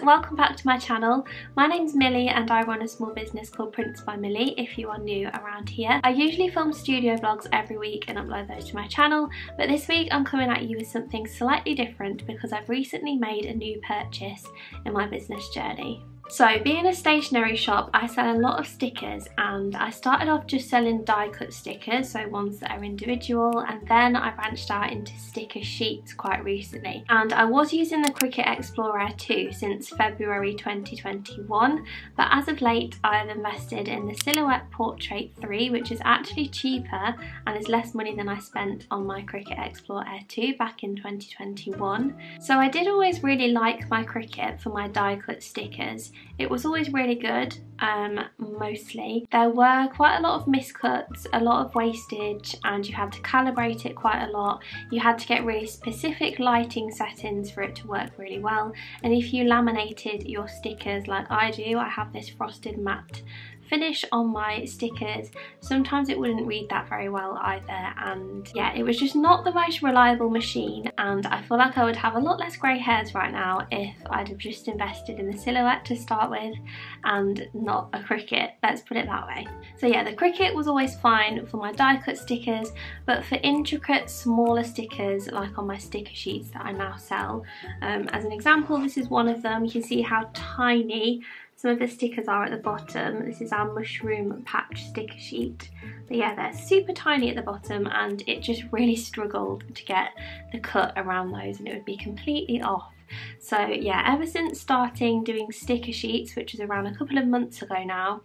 welcome back to my channel. My name's Millie and I run a small business called Prints by Millie if you are new around here. I usually film studio vlogs every week and upload those to my channel, but this week I'm coming at you with something slightly different because I've recently made a new purchase in my business journey. So being a stationery shop, I sell a lot of stickers, and I started off just selling die cut stickers, so ones that are individual, and then I branched out into sticker sheets quite recently. And I was using the Cricut Explorer 2 since February 2021, but as of late I've invested in the Silhouette Portrait 3, which is actually cheaper and is less money than I spent on my Cricut Explorer 2 back in 2021. So I did always really like my Cricut for my die cut stickers. It was always really good, mostly. There were quite a lot of miscuts, a lot of wastage, and you had to calibrate it quite a lot. You had to get really specific lighting settings for it to work really well. And if you laminated your stickers like I do, I have this frosted matte finish on my stickers, sometimes it wouldn't read that very well either, and yeah, it was just not the most reliable machine, and I feel like I would have a lot less grey hairs right now if I'd have just invested in the Silhouette to start with and not a Cricut, let's put it that way. So yeah, the Cricut was always fine for my die cut stickers, but for intricate smaller stickers like on my sticker sheets that I now sell, as an example, this is one of them. You can see how tiny some of the stickers are at the bottom. This is our mushroom patch sticker sheet. But yeah, they're super tiny at the bottom, and it just really struggled to get the cut around those, and it would be completely off. So yeah, ever since starting doing sticker sheets, which was around a couple of months ago now,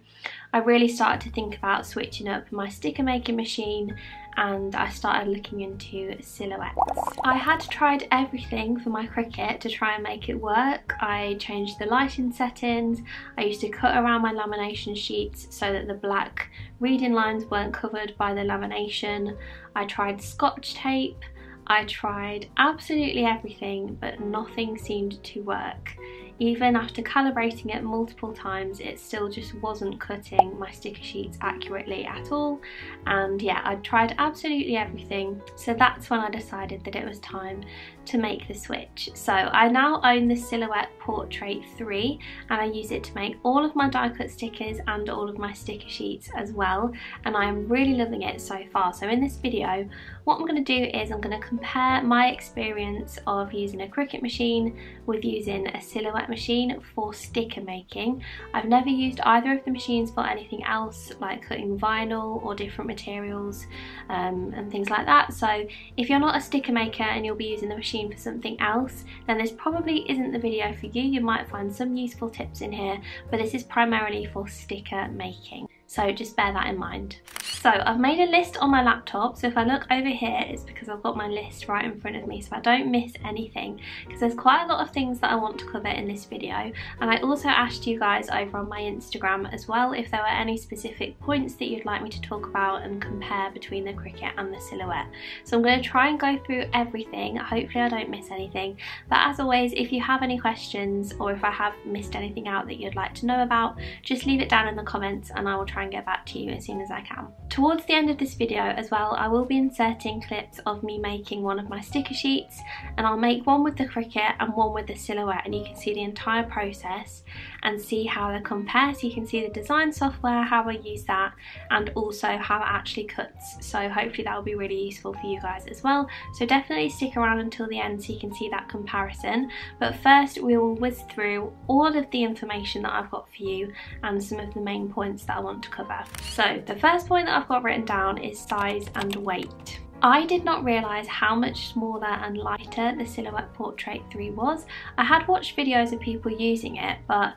I really started to think about switching up my sticker making machine, and I started looking into silhouettes. I had tried everything for my Cricut to try and make it work. I changed the lighting settings, I used to cut around my lamination sheets so that the black reading lines weren't covered by the lamination. I tried scotch tape, I tried absolutely everything, but nothing seemed to work. Even after calibrating it multiple times, it still just wasn't cutting my sticker sheets accurately at all. And yeah, I'd tried absolutely everything. So that's when I decided that it was time to make the switch. So I now own the Silhouette Portrait 3, and I use it to make all of my die cut stickers and all of my sticker sheets as well. And I am really loving it so far. So in this video, what I'm going to do is I'm going to compare my experience of using a Cricut machine with using a Silhouette machine for sticker making. I've never used either of the machines for anything else like cutting vinyl or different materials and things like that. So if you're not a sticker maker and you'll be using the machine for something else, then this probably isn't the video for you. You might find some useful tips in here, but this is primarily for sticker making. So just bear that in mind. So I've made a list on my laptop, so if I look over here, it's because I've got my list right in front of me so I don't miss anything, because there's quite a lot of things that I want to cover in this video. And I also asked you guys over on my Instagram as well if there were any specific points that you'd like me to talk about and compare between the Cricut and the Silhouette. So I'm going to try and go through everything. Hopefully I don't miss anything, but as always, if you have any questions or if I have missed anything out that you'd like to know about, just leave it down in the comments and I will try and get back to you as soon as I can. Towards the end of this video as well, I will be inserting clips of me making one of my sticker sheets, and I'll make one with the Cricut and one with the Silhouette, and you can see the entire process and see how they compare. So you can see the design software, how I use that, and also how it actually cuts. So hopefully that will be really useful for you guys as well. So definitely stick around until the end so you can see that comparison. But first we will whiz through all of the information that I've got for you and some of the main points that I want to cover. So the first point that I've got written down is size and weight. I did not realise how much smaller and lighter the Silhouette Portrait 3 was. I had watched videos of people using it, but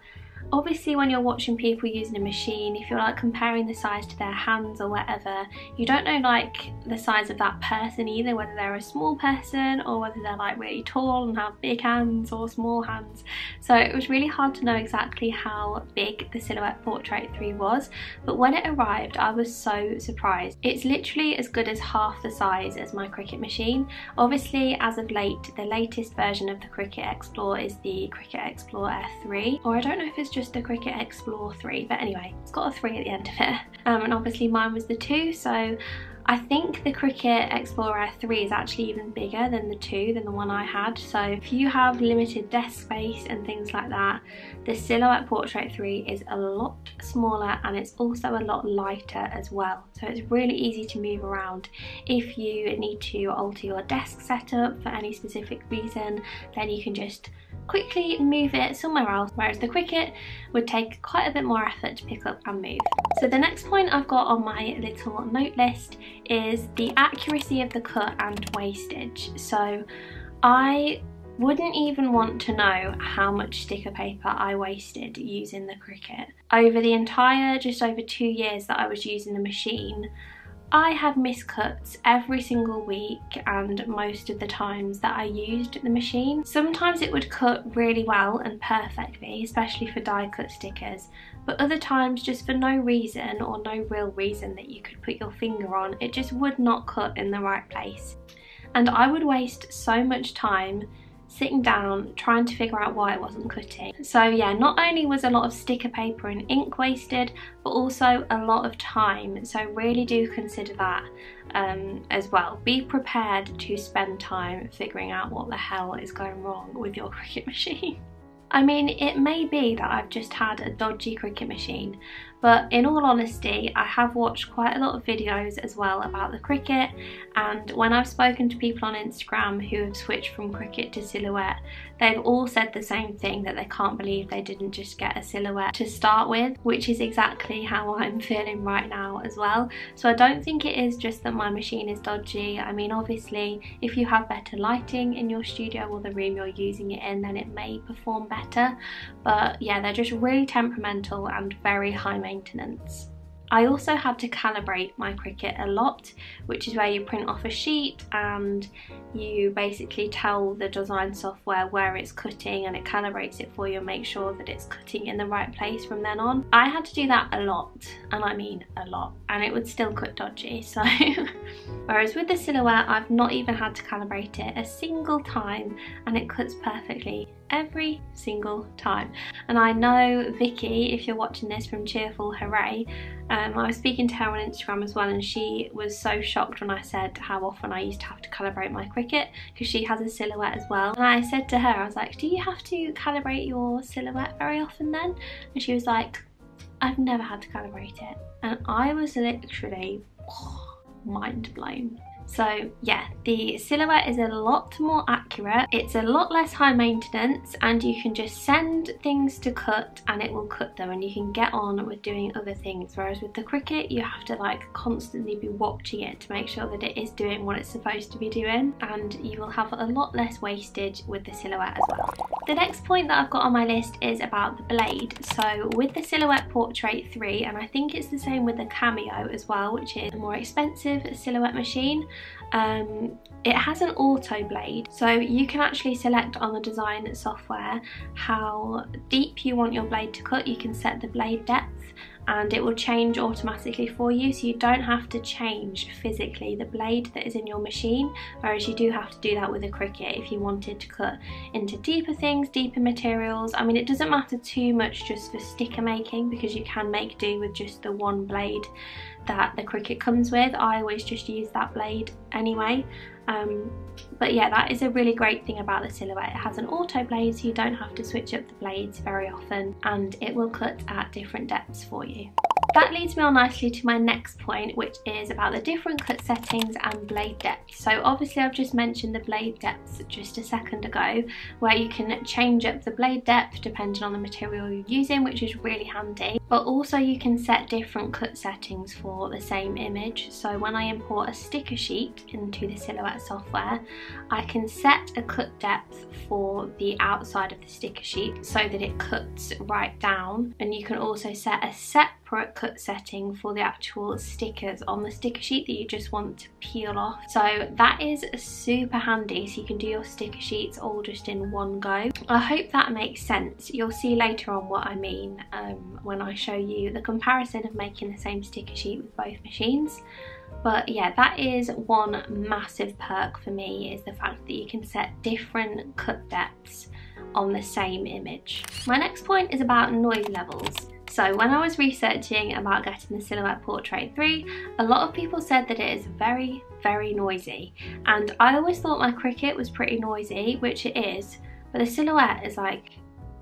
obviously when you're watching people using a machine, if you're like comparing the size to their hands or whatever, you don't know like the size of that person either, whether they're a small person or whether they're like really tall and have big hands or small hands. So it was really hard to know exactly how big the Silhouette Portrait 3 was, but when it arrived I was so surprised. It's literally as good as half the size as my Cricut machine. Obviously as of late, the latest version of the Cricut Explore is the Cricut Explorer 3, or I don't know if it's just the Cricut Explore 3, but anyway, it's got a 3 at the end of it. And obviously mine was the 2, so I think the Cricut Explorer 3 is actually even bigger than the one I had. So if you have limited desk space and things like that, the Silhouette Portrait 3 is a lot smaller and it's also a lot lighter as well. So it's really easy to move around. If you need to alter your desk setup for any specific reason, then you can just quickly move it somewhere else, whereas the Cricut would take quite a bit more effort to pick up and move. So the next point I've got on my little note list is the accuracy of the cut and wastage. So I wouldn't even want to know how much sticker paper I wasted using the Cricut. Over the entire just over 2 years that I was using the machine, I had miscuts every single week and most of the times that I used the machine. Sometimes it would cut really well and perfectly, especially for die cut stickers, but other times just for no reason or no real reason that you could put your finger on, it just would not cut in the right place. And I would waste so much time sitting down trying to figure out why it wasn't cutting. So yeah, not only was a lot of sticker paper and ink wasted, but also a lot of time. So really do consider that as well. Be prepared to spend time figuring out what the hell is going wrong with your Cricut machine. I mean, it may be that I've just had a dodgy Cricut machine, but in all honesty, I have watched quite a lot of videos as well about the Cricut, and when I've spoken to people on Instagram who have switched from Cricut to Silhouette, they've all said the same thing, that they can't believe they didn't just get a Silhouette to start with, which is exactly how I'm feeling right now as well. So I don't think it is just that my machine is dodgy. I mean, obviously, if you have better lighting in your studio or the room you're using it in, then it may perform better. But yeah, they're just really temperamental and very high maintenance. I also had to calibrate my Cricut a lot, which is where you print off a sheet and you basically tell the design software where it's cutting and it calibrates it for you and makes sure that it's cutting in the right place from then on. I had to do that a lot, and I mean a lot, and it would still cut dodgy. So whereas with the Silhouette, I've not even had to calibrate it a single time and it cuts perfectly every single time. And I know Vicky, if you're watching this from Cheerful Hooray, I was speaking to her on Instagram as well, and she was so shocked when I said how often I used to have to calibrate my Cricut, because she has a Silhouette as well. And I said to her, I was like, do you have to calibrate your Silhouette very often then? And she was like, I've never had to calibrate it. And I was literally mind blown. So yeah, the Silhouette is a lot more accurate, it's a lot less high maintenance, and you can just send things to cut and it will cut them and you can get on with doing other things. Whereas with the Cricut, you have to like constantly be watching it to make sure that it is doing what it's supposed to be doing, and you will have a lot less wastage with the Silhouette as well. The next point that I've got on my list is about the blade. So with the Silhouette Portrait 3, and I think it's the same with the Cameo as well, which is a more expensive Silhouette machine, it has an auto blade, so you can actually select on the design software how deep you want your blade to cut. You can set the blade depth and it will change automatically for you, so you don't have to change physically the blade that is in your machine, whereas you do have to do that with a Cricut if you wanted to cut into deeper things, deeper materials. I mean, it doesn't matter too much just for sticker making, because you can make do with just the one blade that the Cricut comes with. I always just use that blade anyway. But yeah, that is a really great thing about the Silhouette. It has an auto blade, so you don't have to switch up the blades very often, and it will cut at different depths for you. That leads me on nicely to my next point, which is about the different cut settings and blade depth. So obviously I've just mentioned the blade depths just a second ago, where you can change up the blade depth depending on the material you're using, which is really handy. But also you can set different cut settings for the same image. So when I import a sticker sheet into the Silhouette software, I can set a cut depth for the outside of the sticker sheet so that it cuts right down, and you can also set a separate cut setting for the actual stickers on the sticker sheet that you just want to peel off. So that is super handy, so you can do your sticker sheets all just in one go. I hope that makes sense. You'll see later on what I mean when I show you the comparison of making the same sticker sheet with both machines. But yeah, that is one massive perk for me, is the fact that you can set different cut depths on the same image. My next point is about noise levels. So So when I was researching about getting the Silhouette Portrait 3, a lot of people said that it is very, very noisy. And I always thought my Cricut was pretty noisy, which it is, but the Silhouette is like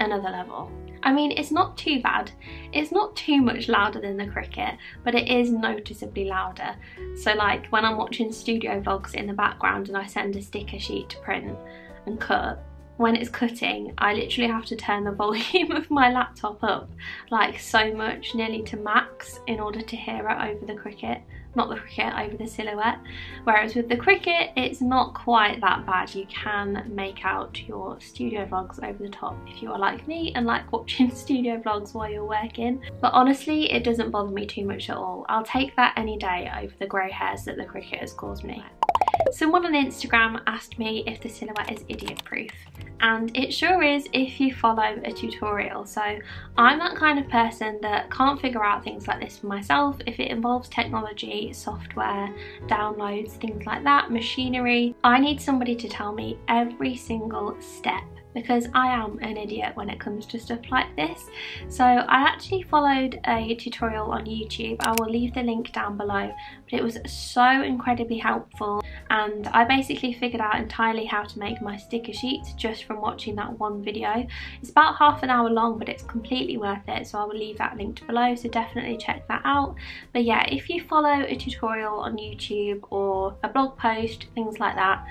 another level. I mean, it's not too bad. It's not too much louder than the Cricut, but it is noticeably louder. So like when I'm watching studio vlogs in the background and I send a sticker sheet to print and cut, when it's cutting, I literally have to turn the volume of my laptop up like so much, nearly to max, in order to hear it over the Cricut. Not the Cricut, over the Silhouette. Whereas with the Cricut, it's not quite that bad. You can make out your studio vlogs over the top if you are like me and like watching studio vlogs while you're working. But honestly, it doesn't bother me too much at all. I'll take that any day over the grey hairs that the Cricut has caused me. Someone on Instagram asked me if the Silhouette is idiot proof, and it sure is if you follow a tutorial. So I'm that kind of person that can't figure out things like this for myself. If it involves technology, software, downloads, things like that, machinery, I need somebody to tell me every single step, because I am an idiot when it comes to stuff like this. So I actually followed a tutorial on YouTube. I will leave the link down below, but it was so incredibly helpful, and I basically figured out entirely how to make my sticker sheets just from watching that one video. It's about half an hour long, but it's completely worth it, so I will leave that linked below, so definitely check that out. But yeah, if you follow a tutorial on YouTube or a blog post, things like that,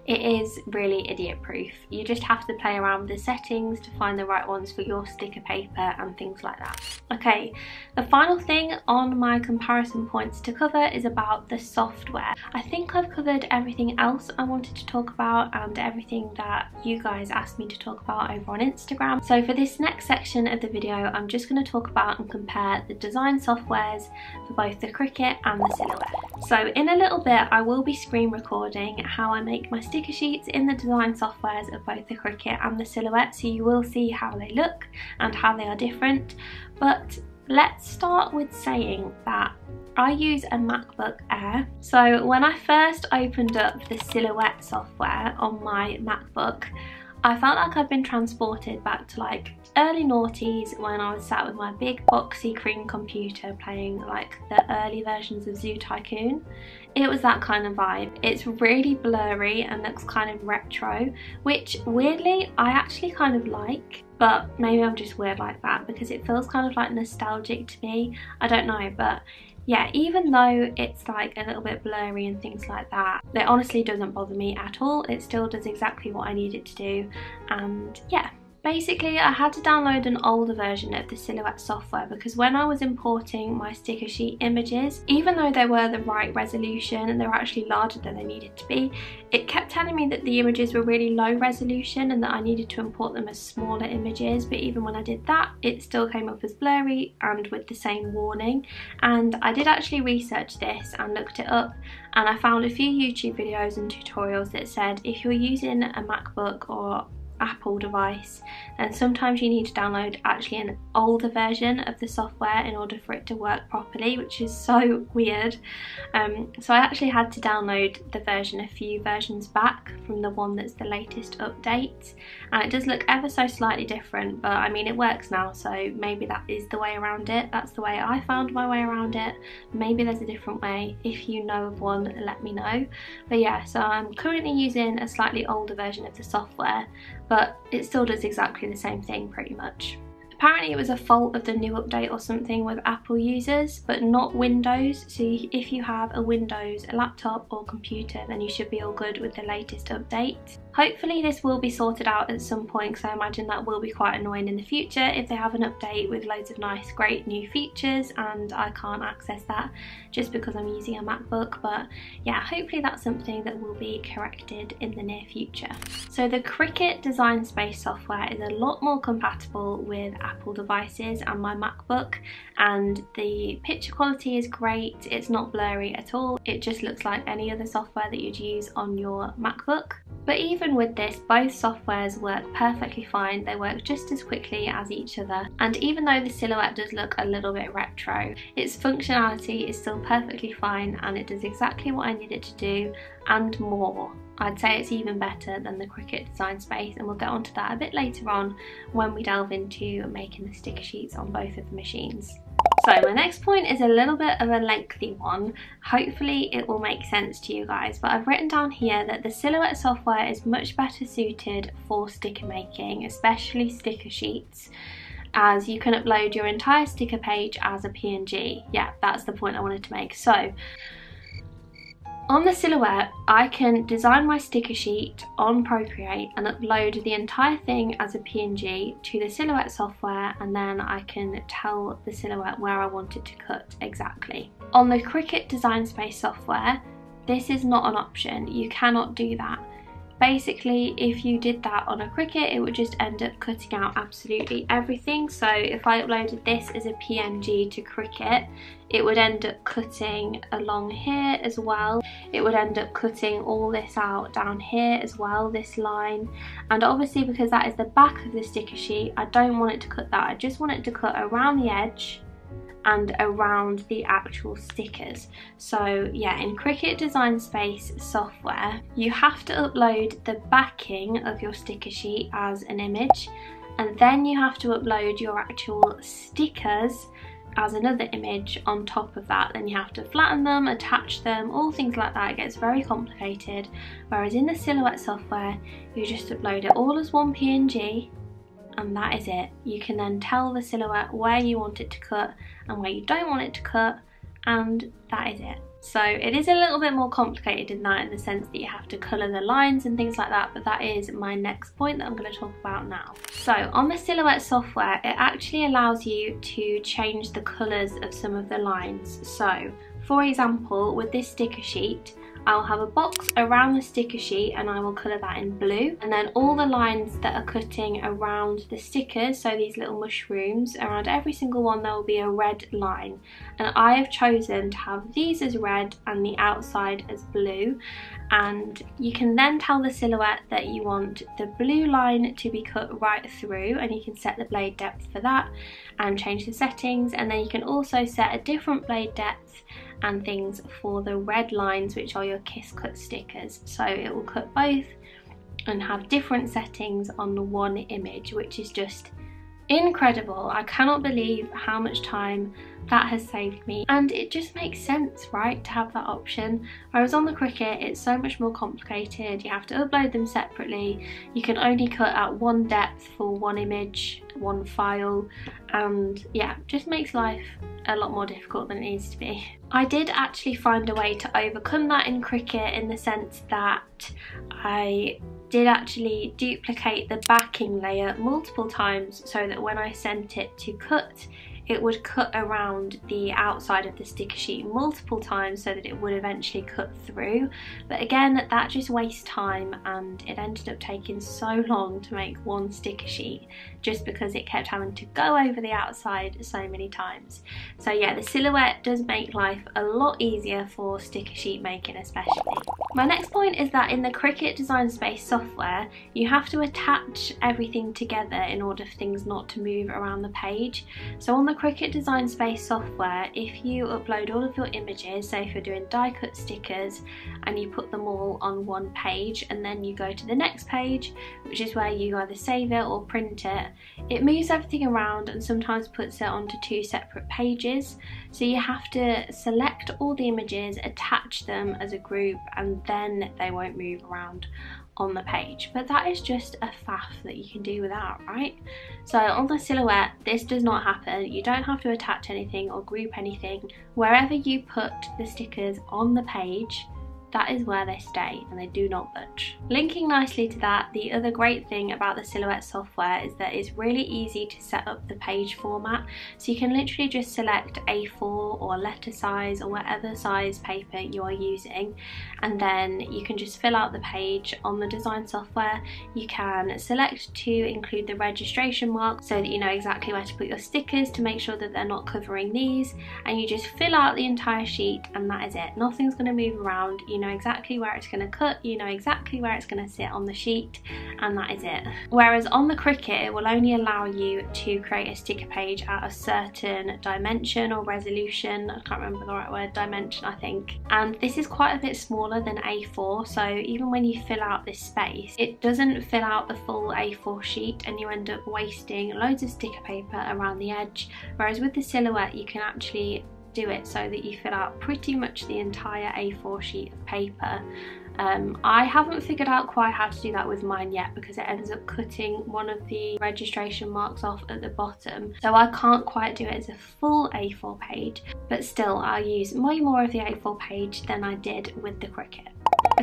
it is really idiot proof. You just have to play around with the settings to find the right ones for your sticker paper and things like that. Okay, the final thing on my comparison points to cover is about the software. I think I've covered everything else I wanted to talk about and everything that you guys asked me to talk about over on Instagram. So for this next section of the video, I'm just going to talk about and compare the design softwares for both the Cricut and the Silhouette. So in a little bit, I will be screen recording how I make my sticker sheets in the design softwares of both the Cricut and the Silhouette, so you will see how they look and how they are different. But let's start with saying that I use a MacBook Air. So when I first opened up the Silhouette software on my MacBook, I felt like I'd been transported back to like early noughties when I was sat with my big boxy cream computer playing like the early versions of Zoo Tycoon. It was that kind of vibe. It's really blurry and looks kind of retro, which weirdly I actually kind of like, but maybe I'm just weird like that because it feels kind of like nostalgic to me. I don't know, but yeah, even though it's like a little bit blurry and things like that, it honestly doesn't bother me at all. It still does exactly what I need it to do, and yeah. Basically, I had to download an older version of the Silhouette software because when I was importing my sticker sheet images, even though they were the right resolution and they were actually larger than they needed to be, it kept telling me that the images were really low resolution and that I needed to import them as smaller images. But even when I did that, it still came up as blurry and with the same warning. And I did actually research this and looked it up, and I found a few YouTube videos and tutorials that said if you're using a MacBook or Apple device, then sometimes you need to download actually an older version of the software in order for it to work properly, which is so weird. So I actually had to download the version a few versions back from the one that's the latest update, and it does look ever so slightly different, but I mean it works now, so maybe that is the way around it. That's the way I found my way around it. Maybe there's a different way. If you know of one, let me know. But yeah, so I'm currently using a slightly older version of the software, but it still does exactly the same thing pretty much. Apparently it was a fault of the new update or something with Apple users, but not Windows. So if you have a Windows, a laptop or computer, then you should be all good with the latest update. Hopefully this will be sorted out at some point, because I imagine that will be quite annoying in the future if they have an update with loads of nice, great new features and I can't access that just because I'm using a MacBook. But yeah, hopefully that's something that will be corrected in the near future. So the Cricut Design Space software is a lot more compatible with Apple devices and my MacBook, and the picture quality is great. It's not blurry at all. It just looks like any other software that you'd use on your MacBook. But even with this, both softwares work perfectly fine. They work just as quickly as each other. And even though the Silhouette does look a little bit retro, its functionality is still perfectly fine and it does exactly what I need it to do and more. I'd say it's even better than the CRICUT Design Space, and we'll get onto that a bit later on when we delve into making the sticker sheets on both of the machines. So my next point is a little bit of a lengthy one. Hopefully it will make sense to you guys, but I've written down here that the Silhouette software is much better suited for sticker making, especially sticker sheets, as you can upload your entire sticker page as a PNG. Yeah, that's the point I wanted to make. So on the Silhouette, I can design my sticker sheet on Procreate and upload the entire thing as a PNG to the Silhouette software, and then I can tell the Silhouette where I want it to cut exactly. On the CRICUT Design Space software, this is not an option. You cannot do that. Basically, if you did that on a CRICUT, it would just end up cutting out absolutely everything. So if I uploaded this as a PNG to CRICUT, it would end up cutting along here as well. It would end up cutting all this out down here as well, this line. And obviously, because that is the back of the sticker sheet, I don't want it to cut that. I just want it to cut around the edge and around the actual stickers. So yeah, in CRICUT Design Space software, you have to upload the backing of your sticker sheet as an image, and then you have to upload your actual stickers as another image on top of that. Then you have to flatten them, attach them, all things like that. It gets very complicated. Whereas in the Silhouette software, you just upload it all as one PNG, and that is it. You can then tell the Silhouette where you want it to cut and where you don't want it to cut, and that is it. So it is a little bit more complicated than that, in the sense that you have to colour the lines and things like that, but that is my next point that I'm going to talk about now. So on the Silhouette software, it actually allows you to change the colours of some of the lines. So for example, with this sticker sheet, I'll have a box around the sticker sheet and I will colour that in blue, and then all the lines that are cutting around the stickers, so these little mushrooms, around every single one there will be a red line, and I have chosen to have these as red and the outside as blue. And you can then tell the Silhouette that you want the blue line to be cut right through, and you can set the blade depth for that and change the settings, and then you can also set a different blade depth and things for the red lines, which are your kiss cut stickers. So it will cut both and have different settings on the one image, which is just incredible. I cannot believe how much time that has saved me, and it just makes sense, right, to have that option. Whereas on the CRICUT, it's so much more complicated. You have to upload them separately, you can only cut at one depth for one image, one file, and yeah, just makes life a lot more difficult than it needs to be. I did actually find a way to overcome that in CRICUT, in the sense that I did actually duplicate the backing layer multiple times, so that when I sent it to cut, it would cut around the outside of the sticker sheet multiple times so that it would eventually cut through. But again, that just wastes time, and it ended up taking so long to make one sticker sheet just because it kept having to go over the outside so many times. So yeah, the Silhouette does make life a lot easier for sticker sheet making especially. My next point is that in the CRICUT Design Space software, you have to attach everything together in order for things not to move around the page. So on the CRICUT Design Space software, if you upload all of your images, say if you're doing die cut stickers, and you put them all on one page, and then you go to the next page, which is where you either save it or print it, it moves everything around and sometimes puts it onto two separate pages. So you have to select all the images, attach them as a group, and then they won't move around on the page. But that is just a faff that you can do without, right? So on the Silhouette, this does not happen. You don't have to attach anything or group anything. Wherever you put the stickers on the page, that is where they stay and they do not budge. Linking nicely to that, the other great thing about the Silhouette software is that it's really easy to set up the page format. So you can literally just select A4 or letter size or whatever size paper you are using, and then you can just fill out the page. On the design software, you can select to include the registration mark so that you know exactly where to put your stickers to make sure that they're not covering these, and you just fill out the entire sheet and that is it. Nothing's going to move around. You you know exactly where it's going to cut, you know exactly where it's going to sit on the sheet, and that is it. Whereas on the Cricut, it will only allow you to create a sticker page at a certain dimension or resolution. I can't remember the right word, dimension I think. And this is quite a bit smaller than A4, so even when you fill out this space, it doesn't fill out the full A4 sheet and you end up wasting loads of sticker paper around the edge. Whereas with the Silhouette, you can actually do it so that you fill out pretty much the entire A4 sheet of paper. I haven't figured out quite how to do that with mine yet, because it ends up cutting one of the registration marks off at the bottom, so I can't quite do it as a full A4 page, but still I'll use way more of the A4 page than I did with the Cricut.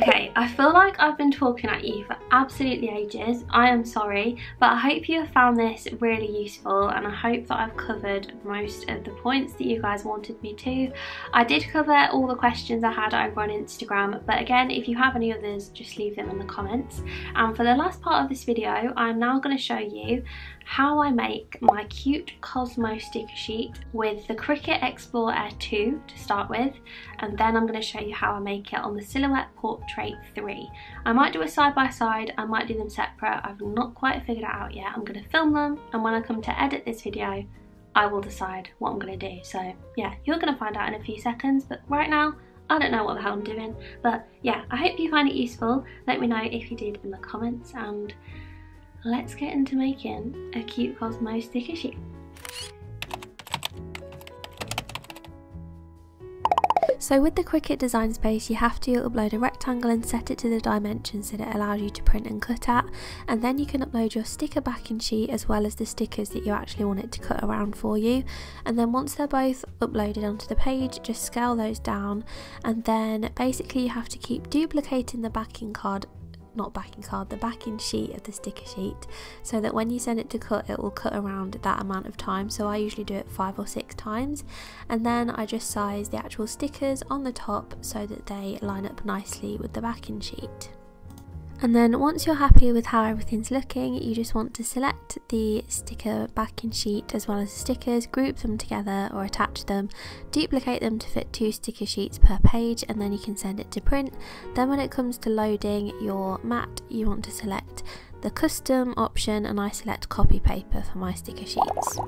Okay, I feel like I've been talking at you for absolutely ages. I am sorry, but I hope you have found this really useful, and I hope that I've covered most of the points that you guys wanted me to. I did cover all the questions I had over on Instagram, but again, if you have any others, just leave them in the comments. And for the last part of this video, I'm now going to show you how I make my cute Cosmo sticker sheet with the Cricut Explore Air 2 to start with, and then I'm going to show you how I make it on the Silhouette Portrait 3. I might do a side by side, I might do them separate, I've not quite figured it out yet. I'm going to film them, and when I come to edit this video, I will decide what I'm going to do. So yeah, you're going to find out in a few seconds, but right now, I don't know what the hell I'm doing. But yeah, I hope you find it useful. Let me know if you did in the comments, and let's get into making a cute Cosmo sticker sheet. So with the Cricut design space, you have to upload a rectangle and set it to the dimensions that it allows you to print and cut at, and then you can upload your sticker backing sheet as well as the stickers that you actually want it to cut around for you. And then once they're both uploaded onto the page, just scale those down, and then basically you have to keep duplicating the backing sheet of the sticker sheet, so that when you send it to cut, it will cut around that amount of time. So I usually do it 5 or 6 times, and then I just size the actual stickers on the top so that they line up nicely with the backing sheet. And then once you're happy with how everything's looking, you just want to select the sticker backing sheet as well as the stickers, group them together or attach them, duplicate them to fit 2 sticker sheets per page, and then you can send it to print. Then when it comes to loading your mat, you want to select the custom option, and I select copy paper for my sticker sheets.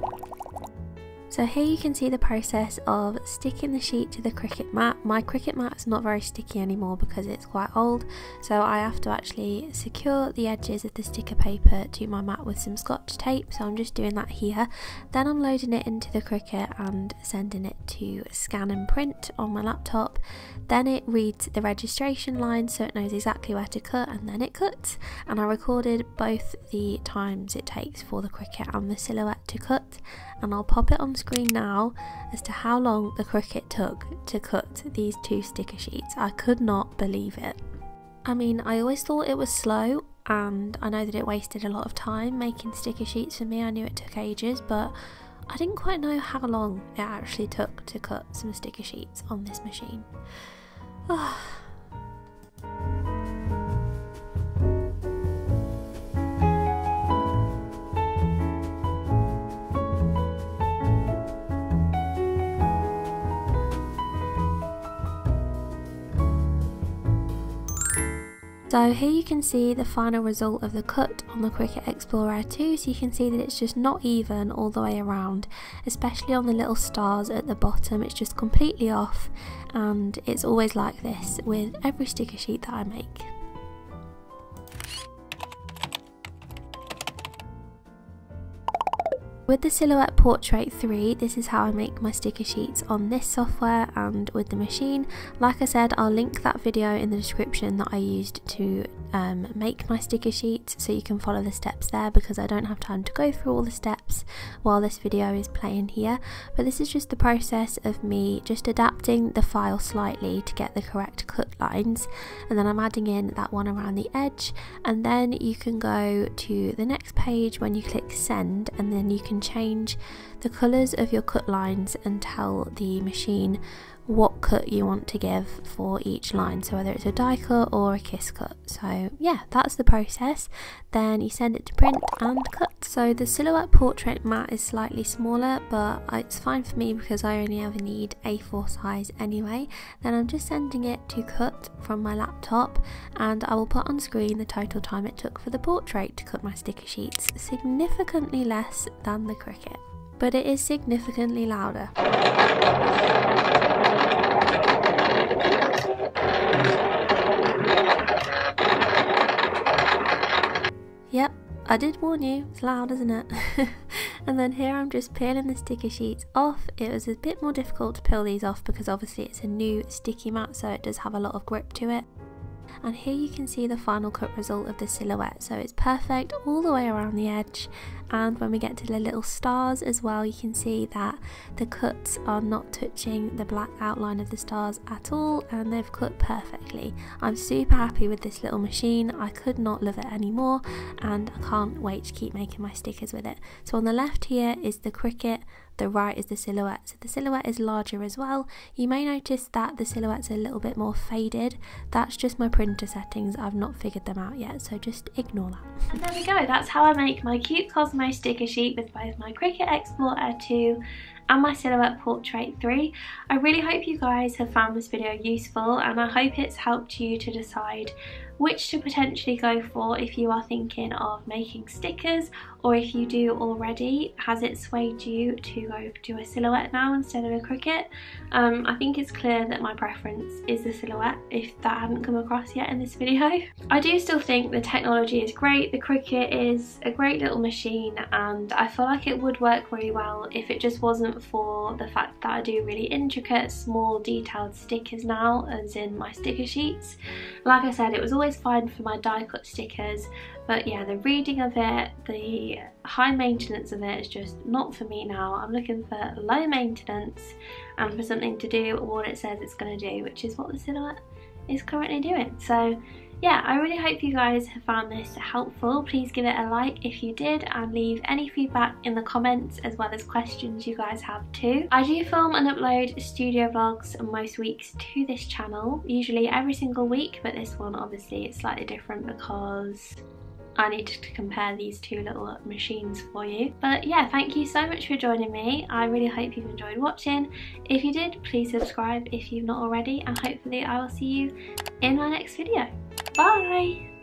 So here you can see the process of sticking the sheet to the Cricut mat. My Cricut mat is not very sticky anymore because it's quite old, so I have to actually secure the edges of the sticker paper to my mat with some scotch tape, so I'm just doing that here. Then I'm loading it into the Cricut and sending it to scan and print on my laptop. Then it reads the registration line so it knows exactly where to cut, and then it cuts. And I recorded both the times it takes for the Cricut and the Silhouette to cut, and I'll pop it on screen now as to how long the Cricut took to cut these 2 sticker sheets. I could not believe it. I mean, I always thought it was slow, and I know that it wasted a lot of time making sticker sheets for me. I knew it took ages, but I didn't quite know how long it actually took to cut some sticker sheets on this machine. So here you can see the final result of the cut on the Cricut Explore Air 2, so you can see that it's just not even all the way around, especially on the little stars at the bottom. It's just completely off, and it's always like this with every sticker sheet that I make. With the Silhouette Portrait 3, this is how I make my sticker sheets on this software and with the machine. Like I said, I'll link that video in the description that I used to make my sticker sheets, so you can follow the steps there, because I don't have time to go through all the steps while this video is playing here. But this is just the process of me just adapting the file slightly to get the correct cut lines, and then I'm adding in that one around the edge, and then you can go to the next page when you click send, and then you can change the colours of your cut lines and tell the machine what cut you want to give for each line, so whether it's a die cut or a kiss cut. So yeah, that's the process. Then you send it to print and cut. So the Silhouette portrait mat is slightly smaller, but it's fine for me because I only ever need A4 size anyway. Then I'm just sending it to cut from my laptop, and I will put on screen the total time it took for the portrait to cut my sticker sheets. Significantly less than the Cricut, but it is significantly louder. Yep, I did warn you, it's loud, isn't it? And then here I'm just peeling the sticker sheets off. It was a bit more difficult to peel these off because obviously it's a new sticky mat, so it does have a lot of grip to it. And here you can see the final cut result of the silhouette, so it's perfect all the way around the edge. And when we get to the little stars as well, you can see that the cuts are not touching the black outline of the stars at all, and they've cut perfectly. I'm super happy with this little machine. I could not love it anymore, and I can't wait to keep making my stickers with it. So on the left here is the Cricut, the right is the Silhouette. So the Silhouette is larger as well. You may notice that the Silhouette's a little bit more faded. That's just my printer settings. I've not figured them out yet, so just ignore that. And there we go. That's how I make my cute Cosmo sticker sheet with both my Cricut Explorer 2 and my Silhouette Portrait 3. I really hope you guys have found this video useful, and I hope it's helped you to decide which to potentially go for if you are thinking of making stickers, or if you do already, has it swayed you to go to a Silhouette now instead of a Cricut? I think it's clear that my preference is the Silhouette, if that hadn't come across yet in this video. I do still think the technology is great. The Cricut is a great little machine, and I feel like it would work really well if it just wasn't for the fact that I do really intricate, small, detailed stickers now, as in my sticker sheets. Like I said, it was always fine for my die cut stickers, but yeah, the reading of it, the high maintenance of it is just not for me now. I'm looking for low maintenance and for something to do what it says it's going to do, which is what the Silhouette is currently doing. So yeah, I really hope you guys have found this helpful. Please give it a like if you did, and leave any feedback in the comments as well as questions you guys have too. I do film and upload studio vlogs most weeks to this channel, usually every single week, but this one obviously it's slightly different because I need to compare these two little machines for you. But yeah, thank you so much for joining me. I really hope you've enjoyed watching. If you did, please subscribe if you've not already, and hopefully I will see you in my next video. Bye!